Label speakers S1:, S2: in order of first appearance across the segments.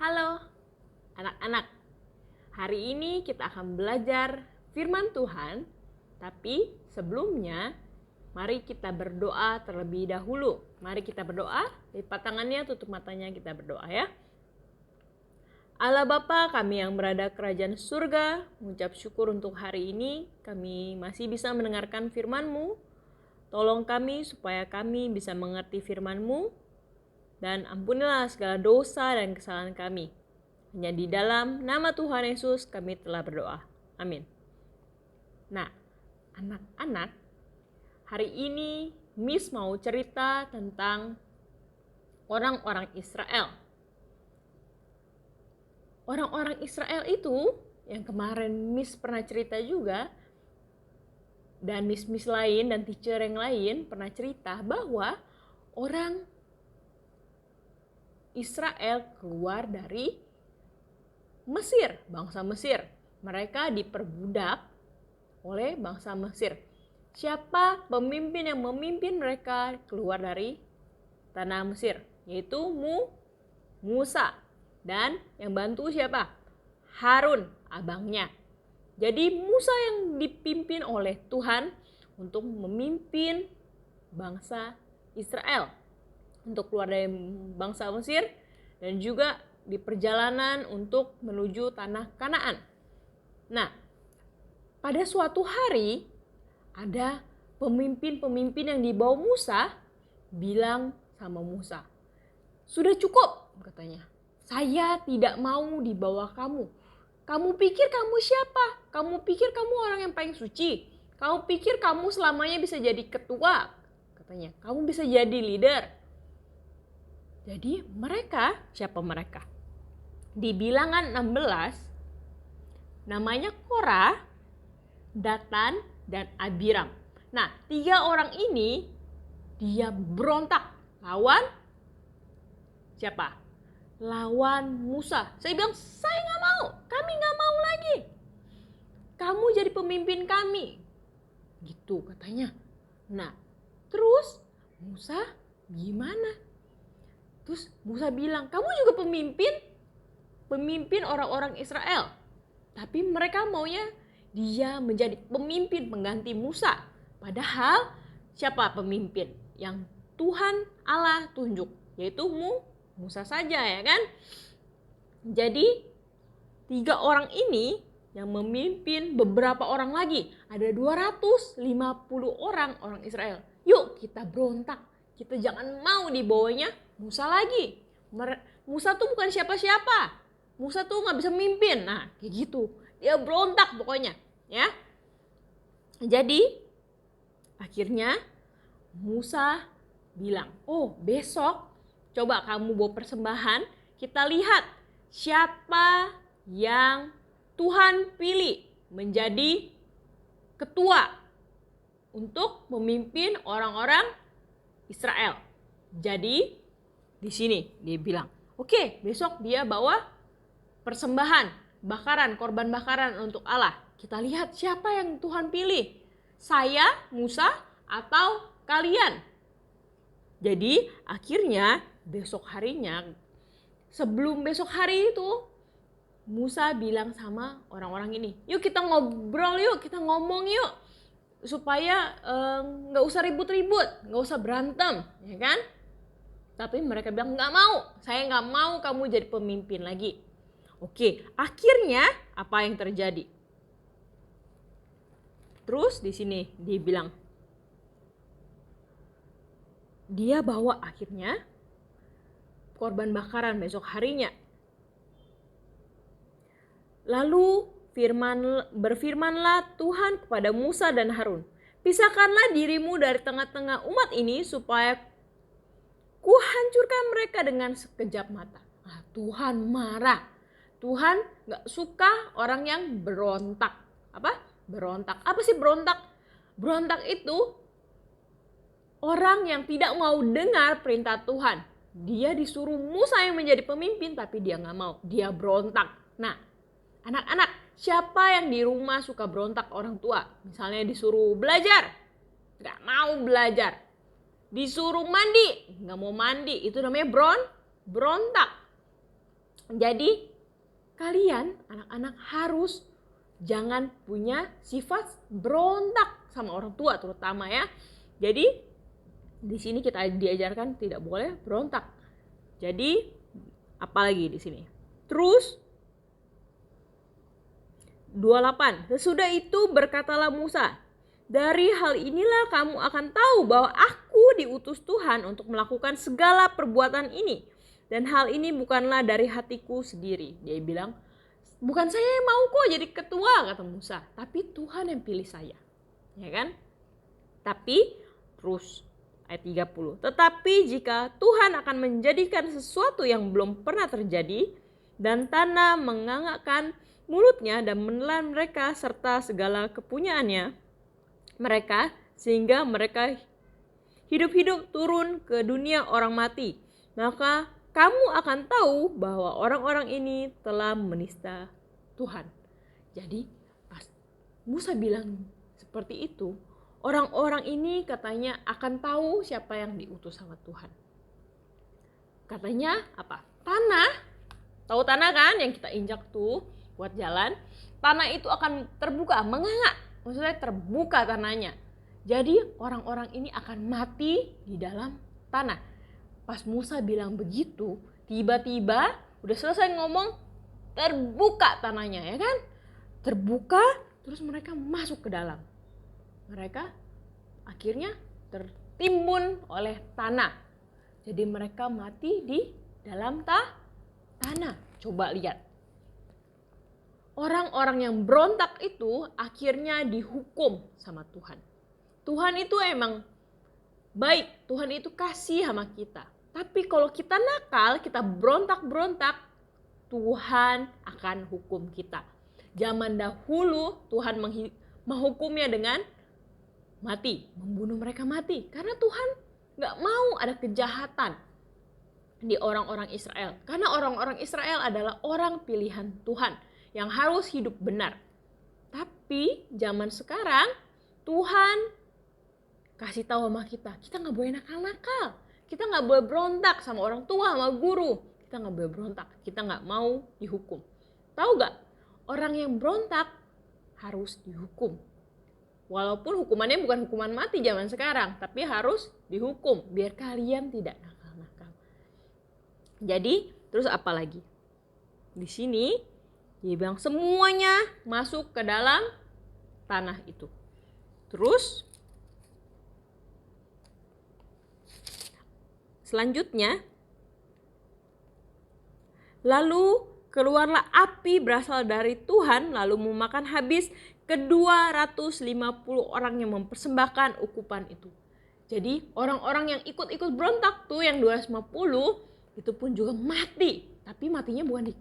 S1: Halo anak-anak, hari ini kita akan belajar firman Tuhan, tapi sebelumnya mari kita berdoa terlebih dahulu. Mari kita berdoa, lipat tangannya, tutup matanya, kita berdoa ya. Allah Bapa kami yang berada kerajaan surga, mengucap syukur untuk hari ini kami masih bisa mendengarkan firman-Mu. Tolong kami supaya kami bisa mengerti firman-Mu, dan ampunilah segala dosa dan kesalahan kami. Hanya di dalam nama Tuhan Yesus kami telah berdoa. Amin. Nah, anak-anak, hari ini Miss mau cerita tentang orang-orang Israel. Orang-orang Israel itu yang kemarin Miss pernah cerita juga, dan Miss lain dan teacher yang lain pernah cerita bahwa orang Israel keluar dari Mesir, bangsa Mesir. Mereka diperbudak oleh bangsa Mesir. Siapa pemimpin yang memimpin mereka keluar dari tanah Mesir? Yaitu Musa. Dan yang bantu siapa? Harun, abangnya. Jadi Musa yang dipimpin oleh Tuhan untuk memimpin bangsa Israel untuk keluar dari bangsa Mesir, dan juga di perjalanan untuk menuju tanah Kanaan. Nah, pada suatu hari ada pemimpin-pemimpin yang dibawa Musa bilang sama Musa, "Sudah cukup," katanya. "Saya tidak mau dibawa kamu. Kamu pikir kamu siapa? Kamu pikir kamu orang yang paling suci? Kamu pikir kamu selamanya bisa jadi ketua?" katanya. "Kamu bisa jadi leader." Jadi mereka, siapa mereka? Di Bilangan 16, namanya Korah, Datan, dan Abiram. Nah, 3 orang ini dia berontak lawan siapa? Lawan Musa. Saya bilang, "Saya nggak mau, kami nggak mau lagi. Kamu jadi pemimpin kami." Gitu katanya. Nah, terus Musa gimana? Terus Musa bilang, "Kamu juga pemimpin orang-orang Israel." Tapi mereka maunya dia menjadi pemimpin pengganti Musa. Padahal siapa pemimpin yang Tuhan Allah tunjuk? Yaitu Musa saja, ya kan? Jadi 3 orang ini yang memimpin beberapa orang lagi. Ada 250 orang Israel. Yuk kita berontak. Kita jangan mau dibawanya Musa lagi. Musa tuh bukan siapa-siapa. Musa tuh gak bisa memimpin. Nah kayak gitu. Dia berontak pokoknya. Ya. Jadi akhirnya Musa bilang, "Oh besok coba kamu bawa persembahan. Kita lihat siapa yang Tuhan pilih menjadi ketua untuk memimpin orang-orang Israel." Jadi di sini dia bilang, "Oke, besok dia bawa persembahan, bakaran, korban bakaran untuk Allah. Kita lihat siapa yang Tuhan pilih. Saya, Musa, atau kalian." Jadi akhirnya besok harinya, sebelum besok hari itu, Musa bilang sama orang-orang ini, "Yuk kita ngobrol yuk, kita ngomong yuk. Supaya gak usah ribut-ribut, gak usah berantem, ya kan?" Tapi mereka bilang, "Gak mau, saya gak mau kamu jadi pemimpin lagi." Oke, akhirnya apa yang terjadi? Terus di sini dia bilang, dia bawa akhirnya korban bakaran besok harinya. Lalu berfirmanlah Tuhan kepada Musa dan Harun, "Pisahkanlah dirimu dari tengah-tengah umat ini supaya kuhancurkan mereka dengan sekejap mata." Nah, Tuhan marah. Tuhan gak suka orang yang berontak. Apa? Berontak. Apa sih berontak? Berontak itu orang yang tidak mau dengar perintah Tuhan. Dia disuruh Musa yang menjadi pemimpin, tapi dia gak mau. Dia berontak. Nah, anak-anak, siapa yang di rumah suka berontak orang tua? Misalnya disuruh belajar, gak mau belajar. Disuruh mandi, gak mau mandi. Itu namanya berontak. Jadi kalian anak-anak harus jangan punya sifat berontak sama orang tua terutama ya. Jadi di sini kita diajarkan tidak boleh berontak. Jadi apalagi di sini. Terus 28. Sesudah itu berkatalah Musa, dari hal inilah kamu akan tahu bahwa aku diutus Tuhan untuk melakukan segala perbuatan ini. Dan hal ini bukanlah dari hatiku sendiri. Dia bilang, bukan saya yang mau kok jadi ketua, kata Musa. Tapi Tuhan yang pilih saya. Ya kan? Tapi, terus ayat 30. Tetapi jika Tuhan akan menjadikan sesuatu yang belum pernah terjadi, dan tanah mengangakkan mulutnya dan menelan mereka serta segala kepunyaannya mereka, sehingga mereka hidup-hidup turun ke dunia orang mati, maka kamu akan tahu bahwa orang-orang ini telah menista Tuhan. Jadi pas Musa bilang seperti itu, orang-orang ini katanya akan tahu siapa yang diutus sama Tuhan. Katanya apa? Tanah, tahu tanah kan yang kita injak tuh buat jalan, tanah itu akan terbuka, menganga, maksudnya terbuka tanahnya. Jadi orang-orang ini akan mati di dalam tanah. Pas Musa bilang begitu, tiba-tiba udah selesai ngomong, terbuka tanahnya ya kan? Terbuka, terus mereka masuk ke dalam. Mereka akhirnya tertimbun oleh tanah. Jadi mereka mati di dalam tanah. Coba lihat. Orang-orang yang berontak itu akhirnya dihukum sama Tuhan. Tuhan itu emang baik, Tuhan itu kasih sama kita. Tapi kalau kita nakal, kita berontak-berontak, Tuhan akan hukum kita. Zaman dahulu Tuhan menghukumnya dengan mati, membunuh mereka mati. Karena Tuhan gak mau ada kejahatan di orang-orang Israel. Karena orang-orang Israel adalah orang pilihan Tuhan yang harus hidup benar. Tapi zaman sekarang Tuhan kasih tahu sama kita gak boleh nakal-nakal. Kita gak boleh berontak sama orang tua, sama guru. Kita gak boleh berontak, kita gak mau dihukum. Tahu gak? Orang yang berontak harus dihukum. Walaupun hukumannya bukan hukuman mati zaman sekarang, tapi harus dihukum biar kalian tidak nakal-nakal. Jadi, terus apa lagi? Di sini dia bilang semuanya masuk ke dalam tanah itu. Terus selanjutnya, lalu keluarlah api berasal dari Tuhan lalu memakan habis ke-250 orang yang mempersembahkan ukupan itu. Jadi orang-orang yang ikut-ikut berontak tuh yang 250 itu pun juga mati. Tapi matinya bukan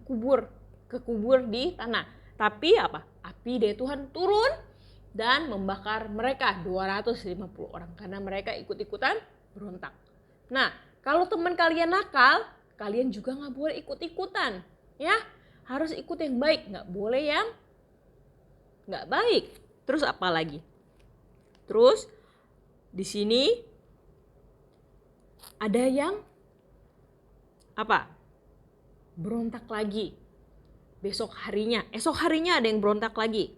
S1: kekubur di tanah. Tapi apa? Api dari Tuhan turun dan membakar mereka 250 orang karena mereka ikut-ikutan berontak. Nah, kalau teman kalian nakal, kalian juga gak boleh ikut-ikutan. Ya, harus ikut yang baik, gak boleh yang gak baik. Terus apa lagi? Terus di sini ada yang apa? Berontak lagi. Esok harinya ada yang berontak lagi.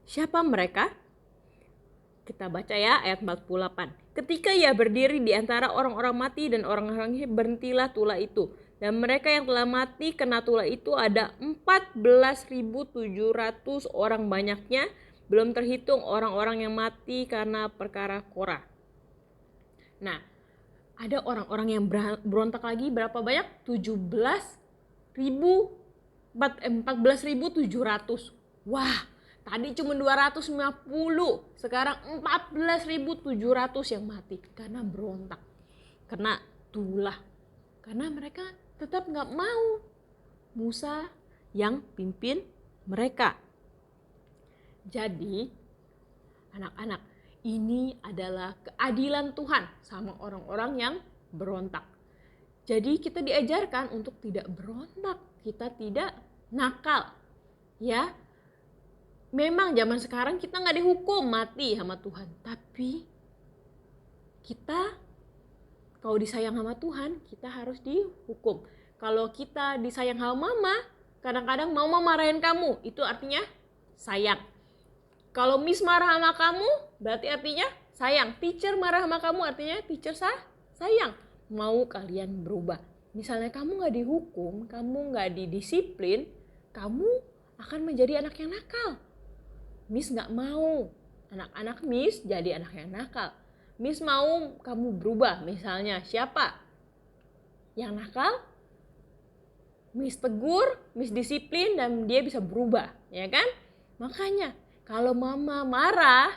S1: Siapa mereka? Kita baca ya ayat 48. Ketika ia berdiri di antara orang-orang mati dan orang-orang hidup, berhentilah tulah itu. Dan mereka yang telah mati kena tulah itu ada 14.700 orang banyaknya. Belum terhitung orang-orang yang mati karena perkara Korah. Nah, ada orang-orang yang berontak lagi berapa banyak? 14.700. Wah, tadi cuma 250, sekarang 14.700 yang mati karena berontak, kena tulah. Karena mereka tetap gak mau Musa yang pimpin mereka. Jadi anak-anak, ini adalah keadilan Tuhan sama orang-orang yang berontak. Jadi kita diajarkan untuk tidak berontak, kita tidak nakal. Ya, memang zaman sekarang kita gak dihukum mati sama Tuhan. Tapi kita kalau disayang sama Tuhan, kita harus dihukum. Kalau kita disayang sama mama, kadang-kadang mama marahin kamu, itu artinya sayang. Kalau Miss marah sama kamu, berarti artinya sayang. Teacher marah sama kamu, artinya teacher sayang. Mau kalian berubah. Misalnya kamu gak dihukum, kamu gak didisiplin, kamu akan menjadi anak yang nakal. Miss gak mau anak-anak Miss jadi anak yang nakal. Miss mau kamu berubah. Misalnya siapa yang nakal? Miss tegur, Miss disiplin, dan dia bisa berubah, ya kan? Makanya kalau mama marah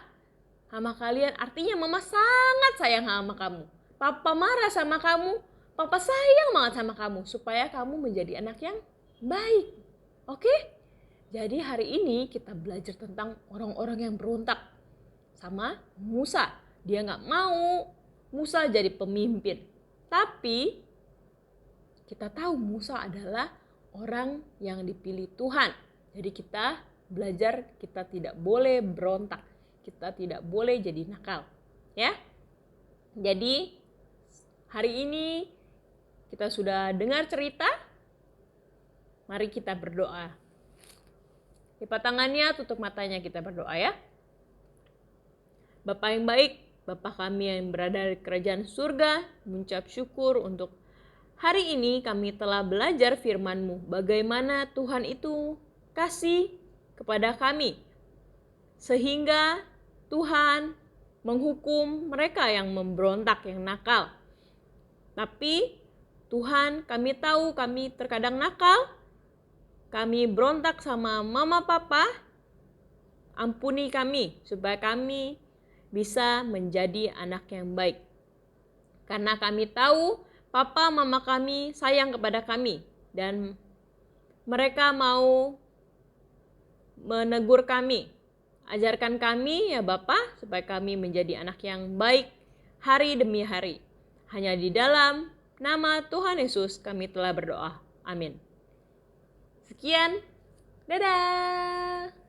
S1: sama kalian, artinya mama sangat sayang sama kamu. Papa marah sama kamu, papa sayang banget sama kamu, supaya kamu menjadi anak yang baik. Oke? Jadi hari ini kita belajar tentang orang-orang yang berontak sama Musa. Dia gak mau Musa jadi pemimpin. Tapi kita tahu Musa adalah orang yang dipilih Tuhan. Jadi kita belajar kita tidak boleh berontak. Kita tidak boleh jadi nakal. Ya. Jadi hari ini kita sudah dengar cerita. Mari kita berdoa. Lipat tangannya, tutup matanya, kita berdoa ya. Bapa yang baik, Bapa kami yang berada di kerajaan surga, mengucap syukur untuk hari ini kami telah belajar firman-Mu. Bagaimana Tuhan itu kasih kepada kami. Sehingga Tuhan menghukum mereka yang memberontak, yang nakal. Tapi Tuhan, kami tahu kami terkadang nakal. Kami berontak sama mama papa. Ampuni kami supaya kami bisa menjadi anak yang baik. Karena kami tahu papa mama kami sayang kepada kami. Dan mereka mau menegur kami. Ajarkan kami ya Bapa supaya kami menjadi anak yang baik hari demi hari. Hanya di dalam nama Tuhan Yesus kami telah berdoa. Amin. Sekian. Dadah.